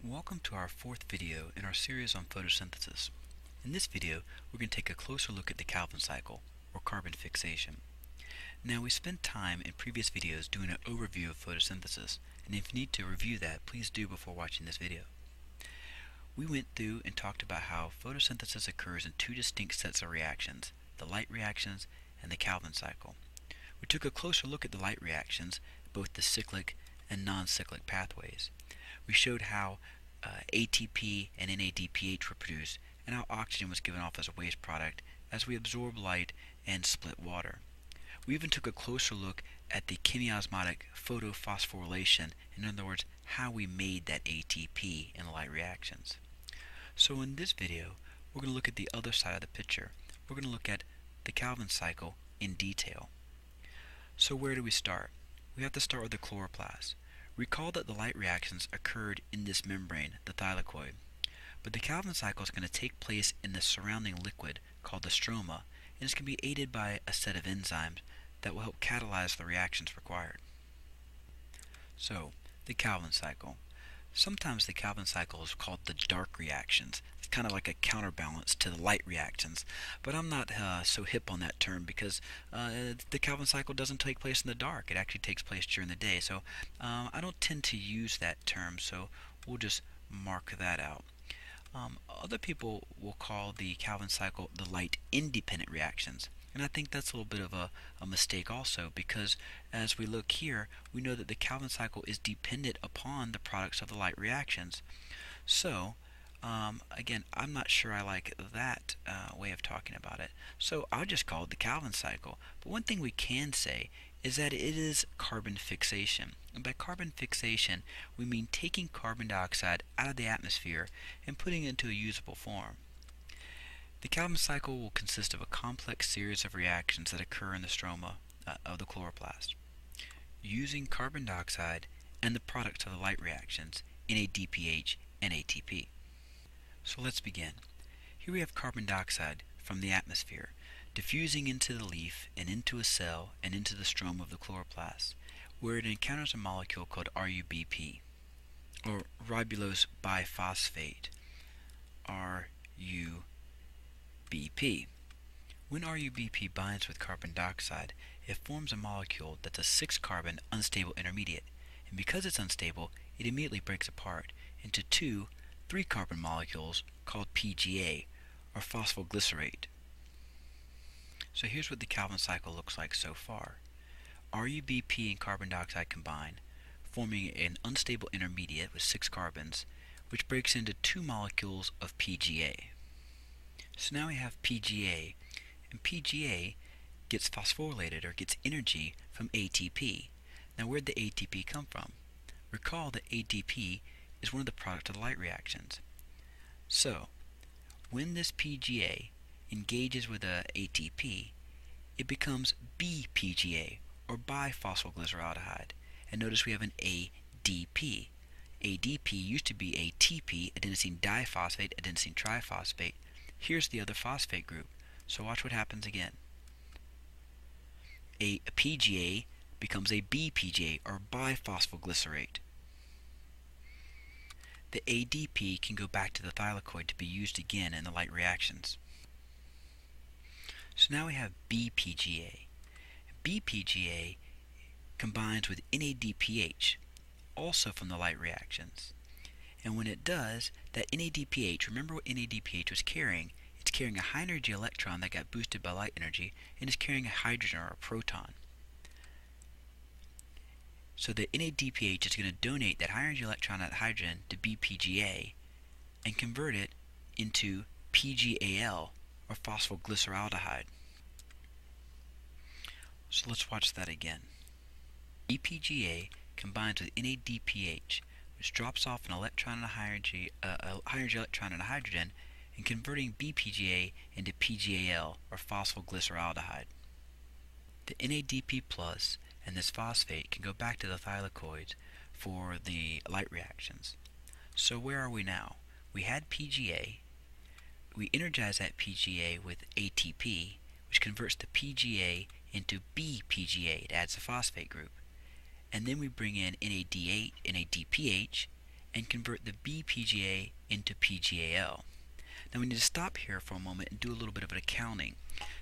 Welcome to our fourth video in our series on photosynthesis. In this video, we're going to take a closer look at the Calvin cycle, or carbon fixation. Now, we spent time in previous videos doing an overview of photosynthesis, and if you need to review that, please do before watching this video. We went through and talked about how photosynthesis occurs in two distinct sets of reactions, the light reactions and the Calvin cycle. We took a closer look at the light reactions, both the cyclic and non-cyclic pathways. We showed how ATP and NADPH were produced and how oxygen was given off as a waste product as we absorb light and split water. We even took a closer look at the chemiosmotic photophosphorylation, in other words, how we made that ATP in the light reactions. So in this video, we're going to look at the other side of the picture. We're going to look at the Calvin cycle in detail. So where do we start? We have to start with the chloroplast. Recall that the light reactions occurred in this membrane, the thylakoid, but the Calvin cycle is going to take place in the surrounding liquid called the stroma, and it's going to be aided by a set of enzymes that will help catalyze the reactions required. So, the Calvin cycle. Sometimes the Calvin cycle is called the dark reactions. It's kind of like a counterbalance to the light reactions, but I'm not so hip on that term because the Calvin cycle doesn't take place in the dark. It actually takes place during the day, so I don't tend to use that term, so we'll just mark that out. Other people will call the Calvin cycle the light independent reactions. And I think that's a little bit of a mistake also, because as we look here, we know that the Calvin cycle is dependent upon the products of the light reactions. So, again, I'm not sure I like that way of talking about it. So I'll just call it the Calvin cycle. But one thing we can say is that it is carbon fixation. And by carbon fixation, we mean taking carbon dioxide out of the atmosphere and putting it into a usable form. The Calvin cycle will consist of a complex series of reactions that occur in the stroma of the chloroplast, using carbon dioxide and the products of the light reactions, NADPH and ATP. So let's begin. Here we have carbon dioxide from the atmosphere diffusing into the leaf and into a cell and into the stroma of the chloroplast, where it encounters a molecule called RUBP, or ribulose biphosphate, RUBP. When RUBP binds with carbon dioxide, it forms a molecule that's a 6-carbon unstable intermediate, and because it's unstable, it immediately breaks apart into two 3-carbon molecules called PGA, or phosphoglycerate. So here's what the Calvin cycle looks like so far. RUBP and carbon dioxide combine, forming an unstable intermediate with 6 carbons, which breaks into 2 molecules of PGA. So now we have PGA, and PGA gets phosphorylated or gets energy from ATP. Now where did the ATP come from? Recall that ATP is one of the products of the light reactions. So when this PGA engages with a ATP, it becomes BPGA, or biphosphoglyceraldehyde. And notice we have an ADP. ADP used to be ATP, adenosine diphosphate, adenosine triphosphate. Here's the other phosphate group. So watch what happens again. A PGA becomes a BPGA, or biphosphoglycerate. The ADP can go back to the thylakoid to be used again in the light reactions. So now we have BPGA. BPGA combines with NADPH, also from the light reactions. And when it does, that NADPH, remember what NADPH was carrying? It's carrying a high energy electron that got boosted by light energy and is carrying a hydrogen or a proton. So the NADPH is going to donate that high energy electron, that hydrogen, to BPGA and convert it into PGAL, or phosphoglyceraldehyde. So let's watch that again. BPGA combines with NADPH, which drops off an electron and a high energy electron and a hydrogen, and converting BPGA into PGAL, or phosphoglyceraldehyde. The NADP plus and this phosphate can go back to the thylakoids for the light reactions. So where are we now? We had PGA. We energize that PGA with ATP, which converts the PGA into BPGA. It adds a phosphate group. And then we bring in NADPH, and convert the BPGA into PGAL. Now we need to stop here for a moment and do a little bit of an accounting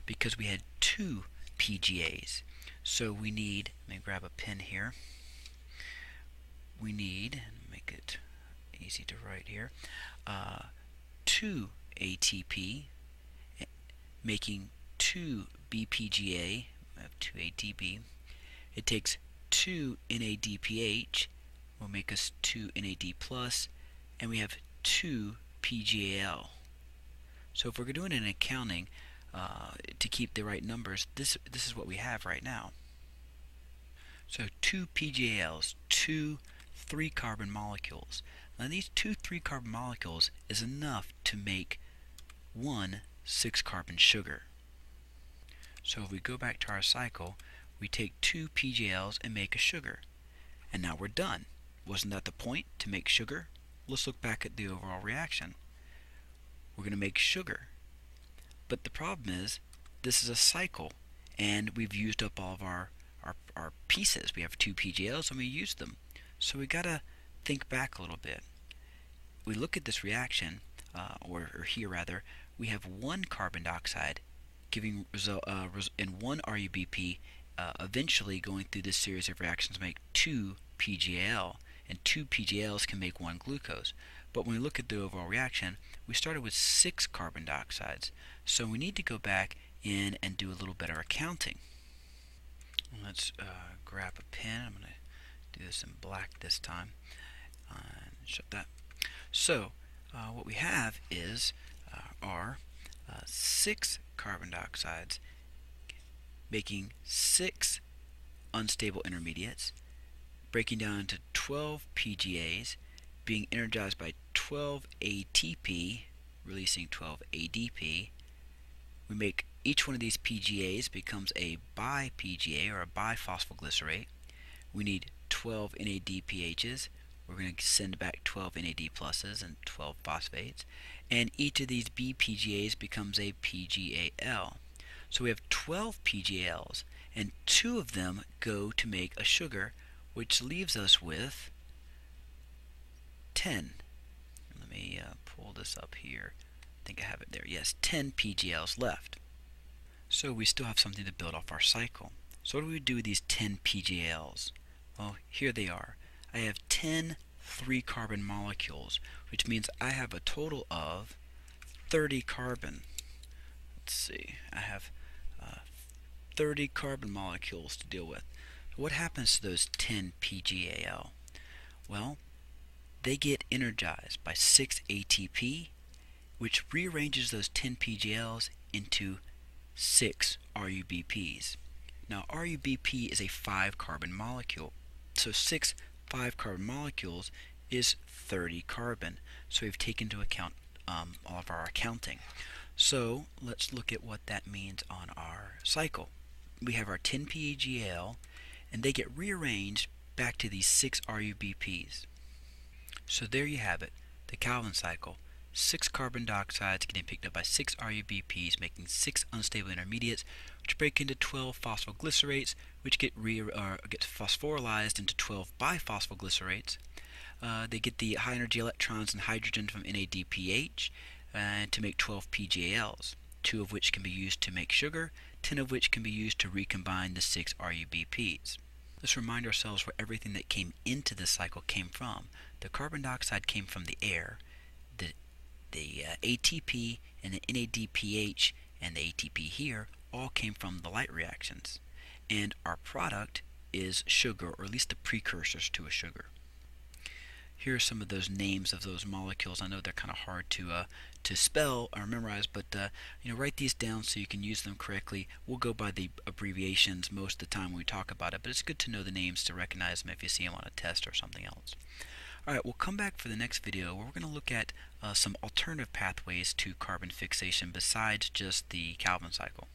because we had two PGAs. So we need, let me grab a pen here, we need, make it easy to write here, 2 ATP making 2 BPGA, I have 2 ATP. It takes 2 NADPH, will make us 2 NAD+, and we have 2 PGAL. So if we're doing an accounting to keep the right numbers, this is what we have right now. So 2 PGALs, 2 3-carbon molecules. Now these 2 3-carbon molecules is enough to make 1 6-carbon sugar. So if we go back to our cycle, we take 2 PGALs and make a sugar. And now we're done. Wasn't that the point, to make sugar? Let's look back at the overall reaction. We're going to make sugar. But the problem is, this is a cycle, and we've used up all of our pieces. We have 2 PGALs and we used them. So we got to think back a little bit. We look at this reaction, or here rather, we have 1 carbon dioxide giving and 1 RUBP eventually going through this series of reactions to make 2 PGAL, and 2 PGALs can make 1 glucose. But when we look at the overall reaction, we started with 6 carbon dioxides. So we need to go back in and do a little better accounting. Let's grab a pen. I'm going to do this in black this time. And shut that. So what we have is our 6 carbon dioxides making 6 unstable intermediates, breaking down into 12 PGAs, being energized by 12 ATP, releasing 12 ADP. We make each one of these PGAs becomes a bi-PGA, or a biphosphoglycerate. We need 12 NADPHs. We're going to send back 12 NAD pluses and 12 phosphates. And each of these BPGAs becomes a PGAL. So we have 12 PGALs, and 2 of them go to make a sugar, which leaves us with 10. Let me pull this up here. I think I have it there. Yes, 10 PGALs left. So we still have something to build off our cycle. So what do we do with these 10 PGALs? Well, here they are. I have 10 3-carbon molecules, which means I have a total of 30 carbon. Let's see, I have 30 carbon molecules to deal with. What happens to those 10 PGAL? Well, they get energized by 6 ATP, which rearranges those 10 PGALs into 6 RUBPs. Now RUBP is a 5-carbon molecule, so 6 5-carbon molecules is 30 carbon. So we've taken into account all of our accounting. So let's look at what that means on our cycle. We have our 10 PGAL, and they get rearranged back to these 6 RUBPs. So there you have it, the Calvin cycle. 6 carbon dioxides getting picked up by 6 RUBPs, making 6 unstable intermediates, which break into 12 phosphoglycerates, which get phosphorylized into 12 biphosphoglycerates. They get the high energy electrons and hydrogen from NADPH to make 12 PGALs, 2 of which can be used to make sugar, 10 of which can be used to recombine the 6 RUBPs. Let's remind ourselves where everything that came into this cycle came from. The carbon dioxide came from the air, the ATP and the NADPH and the ATP here all came from the light reactions. And our product is sugar, or at least the precursors to a sugar. Here are some of those names of those molecules. I know they're kind of hard to spell or memorize, but write these down so you can use them correctly. We'll go by the abbreviations most of the time when we talk about it, but it's good to know the names to recognize them if you see them on a test or something else. Alright, we'll come back for the next video where we're going to look at some alternative pathways to carbon fixation besides just the Calvin cycle.